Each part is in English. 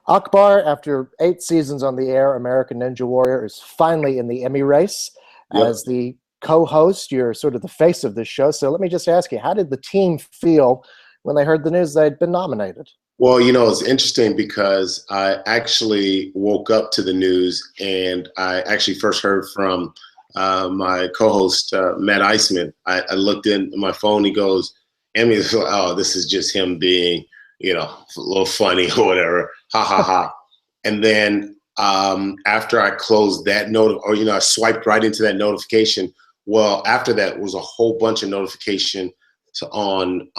Akbar, after 8 seasons on the air, American Ninja Warrior is finally in the Emmy race. Yep. As the co-host, you're sort of the face of this show. So let me just ask you, how did the team feel when they heard the news they'd been nominated? Well, it's interesting because I actually woke up to the news and I actually first heard from my co-host, Matt Iceman. I looked in my phone. He goes, Emmy, oh, this is just him being, a little funny or whatever. Ha, ha, ha. And then after I closed that note, or, I swiped right into that notification. Well, after that was a whole bunch of notification on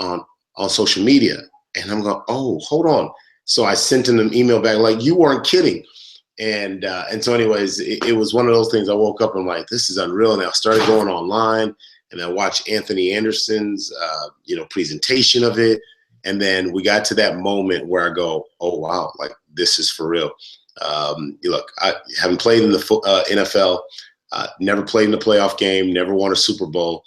social media. And I'm going, oh, hold on. So I sent him an email back like, you weren't kidding. And so anyways, it was one of those things. I woke up and I'm like, this is unreal. And I started going online and I watched Anthony Anderson's, presentation of it. And then we got to that moment where I go, oh, wow, like this is for real. Look, I haven't played in the NFL, never played in a playoff game, never won a Super Bowl.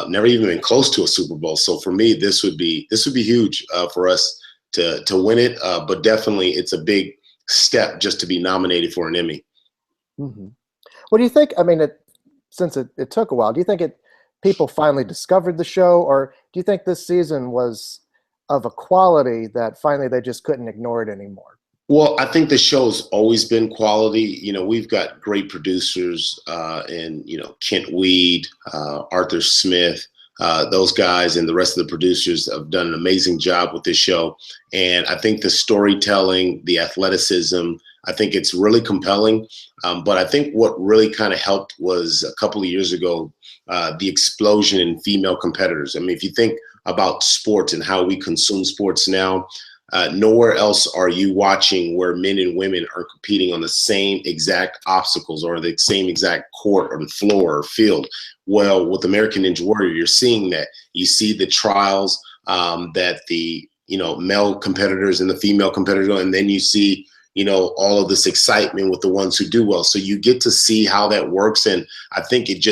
Never even been close to a Super Bowl. So for me, this would be huge for us to win it. But definitely, it's a big step just to be nominated for an Emmy. Mm-hmm. What do you think? I mean, since it took a while, do you think people finally discovered the show, or do you think this season was of a quality that finally they just couldn't ignore it anymore? Well, I think the show's always been quality. We've got great producers and, Kent Weed, Arthur Smith, those guys and the rest of the producers have done an amazing job with this show. And I think the storytelling, the athleticism, I think it's really compelling. But I think what really kind of helped was a couple of years ago, the explosion in female competitors. I mean, if you think about sports and how we consume sports now, nowhere else are you watching where men and women are competing on the same exact obstacles or the same exact court or floor or field. Well, with American Ninja Warrior, you're seeing that. You see the trials that the male competitors and the female competitors, and then you see all of this excitement with the ones who do well. So you get to see how that works, and I think it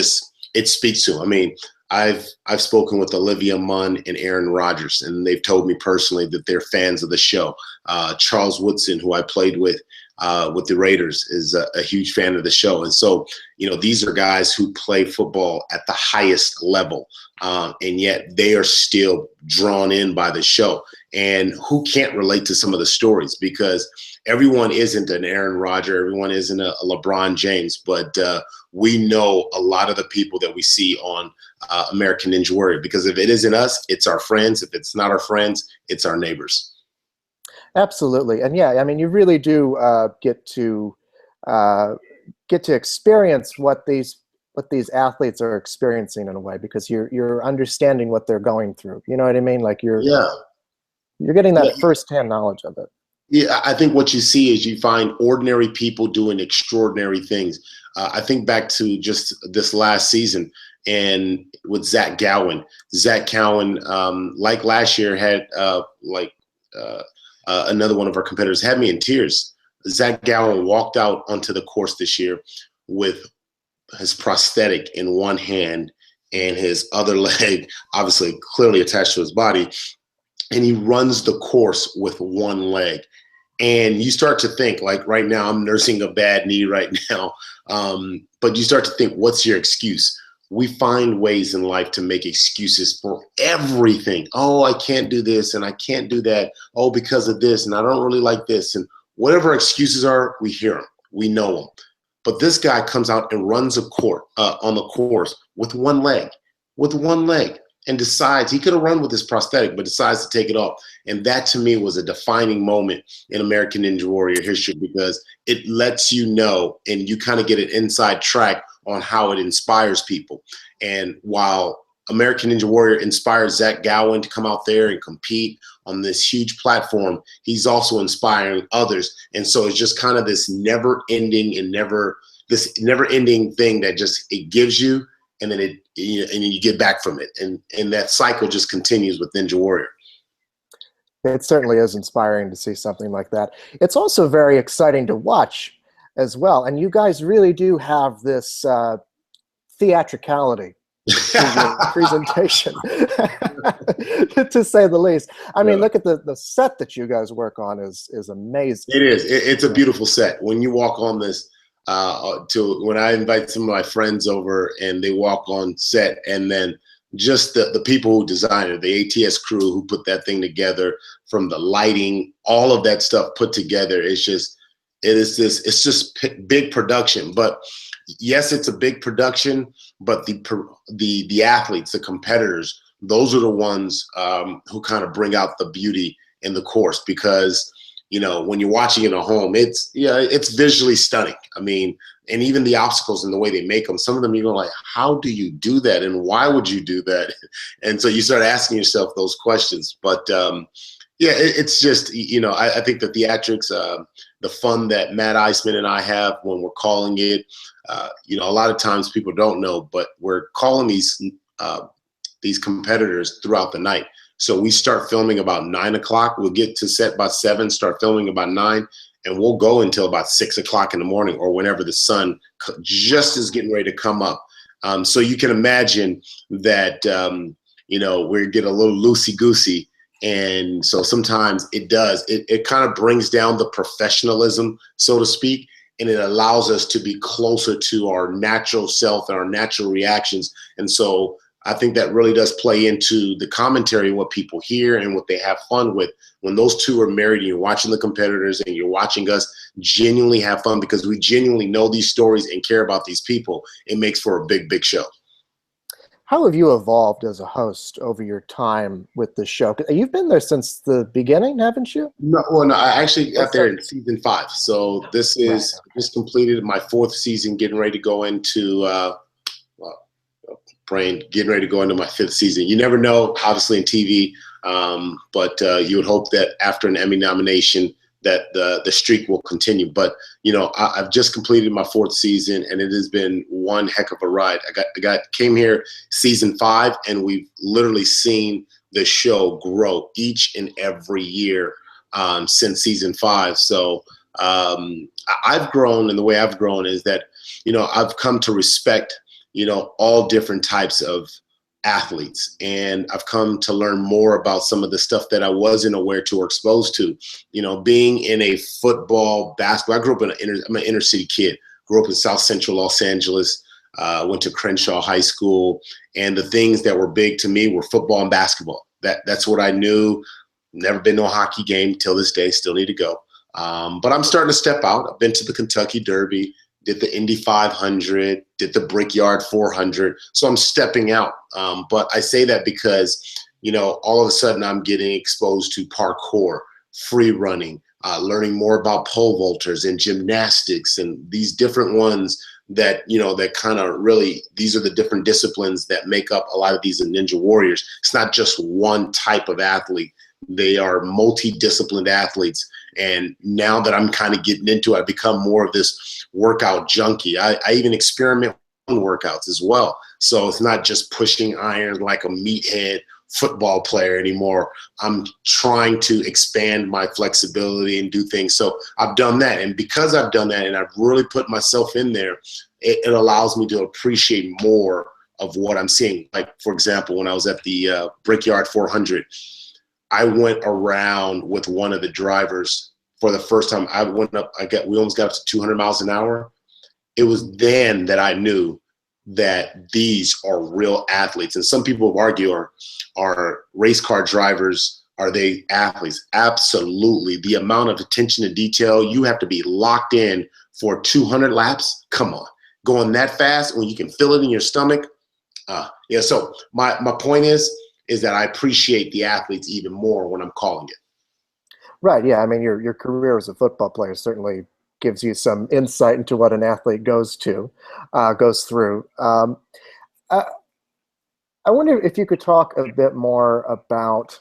speaks to them. I mean, I've spoken with Olivia Munn and Aaron Rodgers, and they've told me personally that they're fans of the show. Charles Woodson, who I played with the Raiders, is a huge fan of the show. And so, these are guys who play football at the highest level, and yet they are still drawn in by the show. And who can't relate to some of the stories, because everyone isn't an Aaron Rodgers, everyone isn't a LeBron James, but we know a lot of the people that we see on American Ninja Warrior, because if it isn't us, it's our friends. If it's not our friends, it's our neighbors. Absolutely. And yeah, I mean, you really do get to experience what these athletes are experiencing in a way, because you're understanding what they're going through. You know what I mean? Like you're getting that firsthand knowledge of it. Yeah, I think what you see is you find ordinary people doing extraordinary things. I think back to just this last season and with Zach Gowen. Zach Gowen, like last year, had another one of our competitors had me in tears. Zach Gowen walked out onto the course this year with his prosthetic in one hand and his other leg, obviously clearly attached to his body, and he runs the course with one leg. And you start to think, like right now, I'm nursing a bad knee right now. But you start to think, what's your excuse? We find ways in life to make excuses for everything. Oh, I can't do this and I can't do that. Oh, because of this, and I don't really like this. And whatever excuses are, we hear them. We know them. But this guy comes out and runs a court on the course with one leg, and decides he could have run with his prosthetic, but decides to take it off. And that to me was a defining moment in American Ninja Warrior history, because it lets you know, and you kind of get an inside track on how it inspires people. And while American Ninja Warrior inspired Zach Gowen to come out there and compete on this huge platform, he's also inspiring others. And so it's just kind of this never-ending thing that just it gives you, and then you get back from it, and that cycle just continues with Ninja Warrior. It certainly is inspiring to see something like that. It's also very exciting to watch as well, and you guys really do have this theatricality to your presentation, to say the least. I mean, Yeah. look at the set that you guys work on is amazing. It is. It's a beautiful set. When you walk on this, when I invite some of my friends over and they walk on set, and then just the people who designed it, the ATS crew who put that thing together, from the lighting, all of that stuff put together, it's just big production. But yes, it's a big production, but the athletes, the competitors, those are the ones who kind of bring out the beauty in the course, because when you're watching it at home, it's visually stunning. I mean, and even the obstacles and the way they make them, some of them you're like, how do you do that, and why would you do that? And so you start asking yourself those questions. But it's just I think the theatrics, the fun that Matt Iceman and I have when we're calling it, a lot of times people don't know, but we're calling these competitors throughout the night. So we start filming about 9 o'clock. We'll get to set by 7, start filming about 9, and we'll go until about 6 o'clock in the morning, or whenever the sun just is getting ready to come up. So you can imagine that, we get a little loosey-goosey. And so sometimes it kind of brings down the professionalism, so to speak, and it allows us to be closer to our natural self and our natural reactions. And so I think that really does play into the commentary, what people hear and what they have fun with. When those two are married and you're watching the competitors and you're watching us genuinely have fun because we genuinely know these stories and care about these people, it makes for a big, big show. How have you evolved as a host over your time with the show? You've been there since the beginning, haven't you? No, I actually got there in season 5. So this is just completed my 4th season, getting ready to go into getting ready to go into my 5th season. You never know, obviously, in TV, but you would hope that after an Emmy nomination that the streak will continue. But I've just completed my 4th season, and it has been one heck of a ride. I came here season 5, and we've literally seen the show grow each and every year since season 5. So I've grown, and the way I've grown is that I've come to respect all different types of athletes, and I've come to learn more about some of the stuff that I wasn't aware to or exposed to. Being in a football, basketball, I grew up I'm an inner city kid, grew up in South Central Los Angeles, went to Crenshaw High School, and the things that were big to me were football and basketball. That's what I knew. Never been to a hockey game till this day, still need to go. But I'm starting to step out. I've been to the Kentucky Derby, did the Indy 500, did the Brickyard 400. So I'm stepping out. But I say that because, all of a sudden I'm getting exposed to parkour, free running, learning more about pole vaulters and gymnastics and these different ones that, that kind of really, these are the different disciplines that make up a lot of these ninja warriors. It's not just one type of athlete. They are multidisciplined athletes. And now that I'm kind of getting into it, I've become more of this workout junkie. I even experiment with workouts as well. So it's not just pushing iron like a meathead football player anymore. I'm trying to expand my flexibility and do things. So I've done that. And because I've done that and I've really put myself in there, it allows me to appreciate more of what I'm seeing. Like, for example, when I was at the Brickyard 400, I went around with one of the drivers for the first time. We almost got up to 200 miles an hour. It was then that I knew that these are real athletes. And some people argue, are race car drivers, are they athletes? Absolutely. The amount of attention to detail, you have to be locked in for 200 laps. Come on, going that fast when you can feel it in your stomach. So my point is that I appreciate the athletes even more when I'm calling it. Right. Yeah. I mean, your career as a football player certainly gives you some insight into what an athlete goes through. I wonder if you could talk a bit more about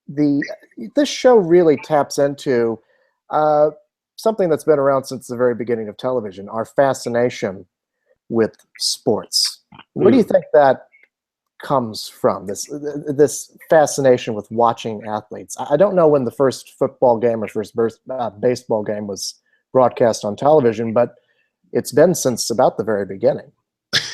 this show really taps into something that's been around since the very beginning of television, our fascination with sports. Where do you think that comes from, this fascination with watching athletes? I don't know when the first football game or first baseball game was broadcast on television, but it's been since about the very beginning.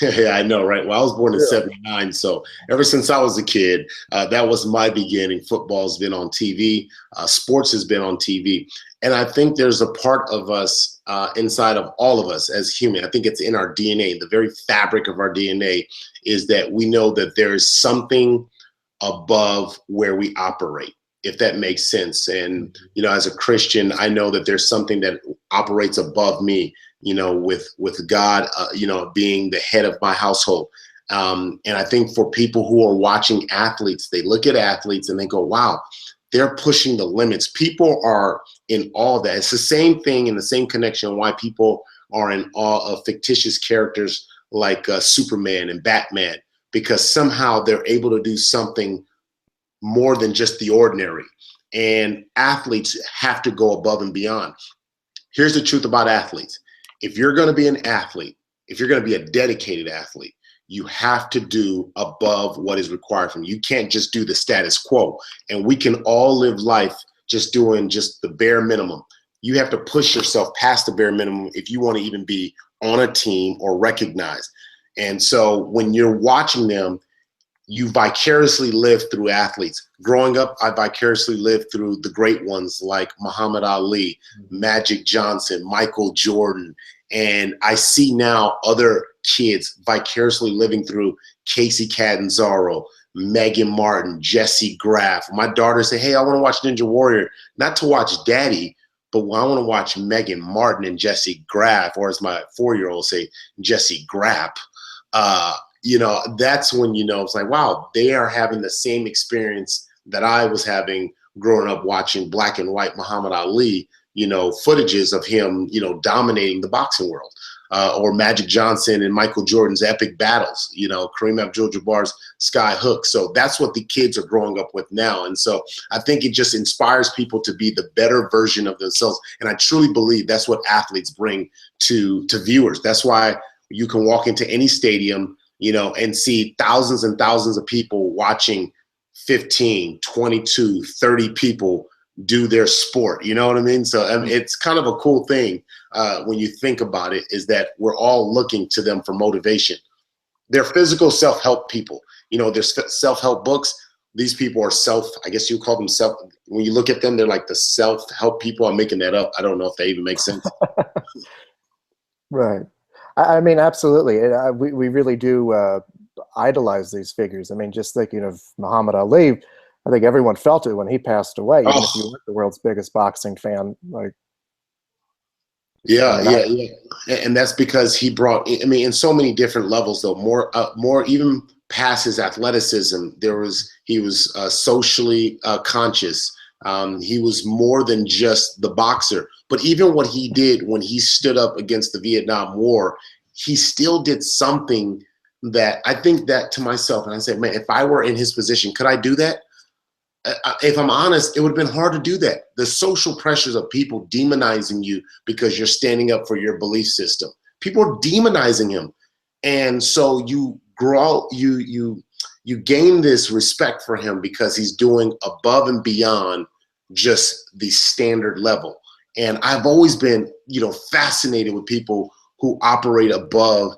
Yeah, I know, right? Well, I was born in Really? '79, so ever since I was a kid, that was my beginning. Football's been on TV, sports has been on TV, and I think there's a part of us inside of all of us as human. I think it's in our DNA. The very fabric of our DNA is that we know that there is something above where we operate, if that makes sense. And as a Christian, I know that there's something that operates above me, with God, being the head of my household. And I think for people who are watching athletes, they look at athletes and they go, wow, they're pushing the limits. People are in awe of that. It's the same thing and the same connection why people are in awe of fictitious characters like Superman and Batman, because somehow they're able to do something more than just the ordinary. And athletes have to go above and beyond. Here's the truth about athletes. If you're going to be an athlete, if you're going to be a dedicated athlete, you have to do above what is required from you. You can't just do the status quo. And we can all live life just doing just the bare minimum. You have to push yourself past the bare minimum if you want to even be on a team or recognized. And so when you're watching them, you vicariously live through athletes. Growing up, I vicariously lived through the great ones like Muhammad Ali, Magic Johnson, Michael Jordan. And I see now other kids vicariously living through Casey Catanzaro, Megan Martin, Jesse Graff. My daughter say, hey, I want to watch Ninja Warrior, not to watch Daddy, but I want to watch Megan Martin and Jesse Graff, or as my 4-year-old say, Jesse Grapp. That's when, it's like, wow, they are having the same experience that I was having growing up watching black and white Muhammad Ali, footages of him, dominating the boxing world, or Magic Johnson and Michael Jordan's epic battles, Kareem Abdul-Jabbar's sky hook. So that's what the kids are growing up with now. And so I think it just inspires people to be the better version of themselves. And I truly believe that's what athletes bring to viewers. That's why you can walk into any stadium, and see thousands and thousands of people watching 15, 22, 30 people do their sport. You know what I mean? So it's kind of a cool thing when you think about it, is that we're all looking to them for motivation. They're physical self-help people. There's self-help books. These people are I guess you call them when you look at them, they're like the self-help people. I'm making that up. I don't know if they even make sense. Right. I mean, absolutely. We really do idolize these figures. I mean, just thinking of Muhammad Ali, I think everyone felt it when he passed away, even if you weren't the world's biggest boxing fan. Like, yeah, yeah. And that's because he brought, in so many different levels, though, more even past his athleticism, he was socially conscious. He was more than just the boxer. But even what he did when he stood up against the Vietnam War, he still did something that I think that to myself, and I said, man, if I were in his position, could I do that? If I'm honest, it would have been hard to do that. The social pressures of people demonizing you because you're standing up for your belief system. People are demonizing him. And so you grow, you gain this respect for him because he's doing above and beyond just the standard level. And I've always been, fascinated with people who operate above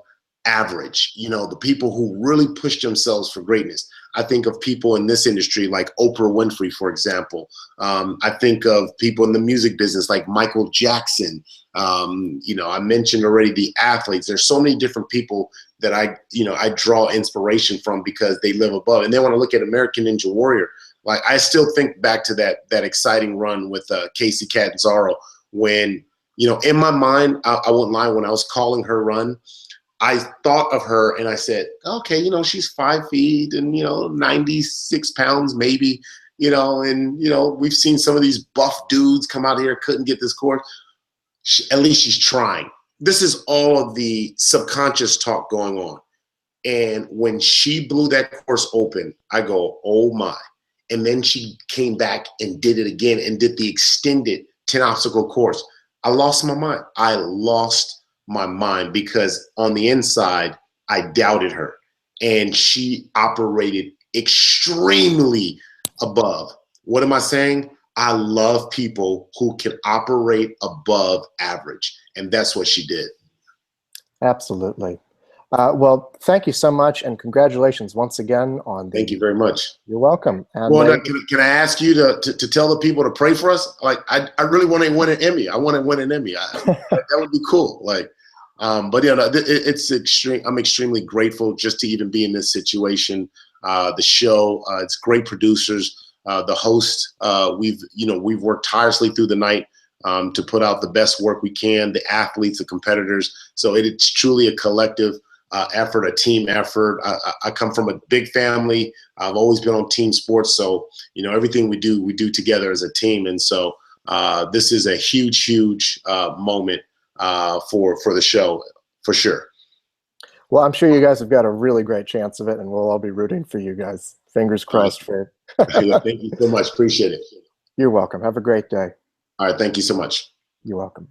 average, the people who really push themselves for greatness. I think of people in this industry like Oprah Winfrey, for example. I think of people in the music business like Michael Jackson. I mentioned already the athletes. There's so many different people that I draw inspiration from because they live above. And then when I look at American Ninja Warrior, like I still think back to that exciting run with Casey Catanzaro when, in my mind, I won't lie, when I was calling her run, I thought of her and I said, okay, she's 5 feet and, 96 pounds maybe, and, we've seen some of these buff dudes come out here, couldn't get this course. At least she's trying. This is all of the subconscious talk going on. And when she blew that course open, I go, oh my. And then she came back and did it again and did the extended 10 obstacle course. I lost my mind. I lost my mind because on the inside, I doubted her. And she operated extremely above. What am I saying? I love people who can operate above average. And that's what she did. absolutely. Well, thank you so much, and congratulations once again on Thank you the. very much. You're welcome. And Well, now, can I ask you to tell the people to pray for us? Like, I really want to win an Emmy. I want to win an Emmy. That would be cool. Like, but yeah, no, it's extreme. I'm extremely grateful just to even be in this situation. The show, it's great producers. The host, we've worked tirelessly through the night to put out the best work we can. The athletes, the competitors. So it's truly a collective effort, a team effort. I come from a big family. I've always been on team sports, so everything we do together as a team. And so this is a huge moment for the show, for sure. Well, I'm sure you guys have got a really great chance of it, and we'll all be rooting for you guys. Fingers crossed for it. Yeah, thank you so much. Appreciate it. You're welcome. Have a great day. All right, thank you so much. You're welcome.